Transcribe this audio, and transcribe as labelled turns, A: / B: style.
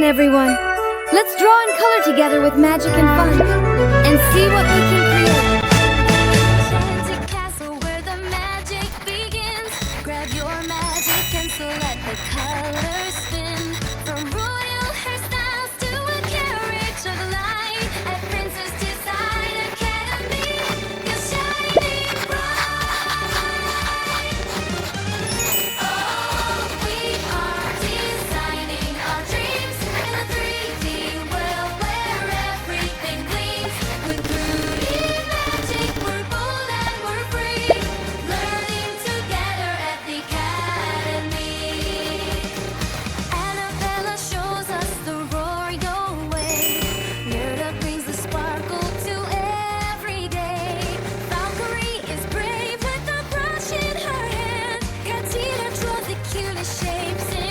A: everyone. Let's draw and color together with magic and fun, and see what we can create.
B: Enchanted castle where the magic begins. Grab your magic pencil, let the colors spin. From royal hairstyles to a carriage of light, at Princess Design Academy, you're shining bright. Oh, we are designing our dreams in a 3D world where everything gleams. With Rudy Magic, we're bold and we're free, learning together at the Academy. Annabella shows us the royal way. Nerda brings the sparkle to every day. Valkyrie is brave with a brush in her hand. Katina draws the cutest shapes in.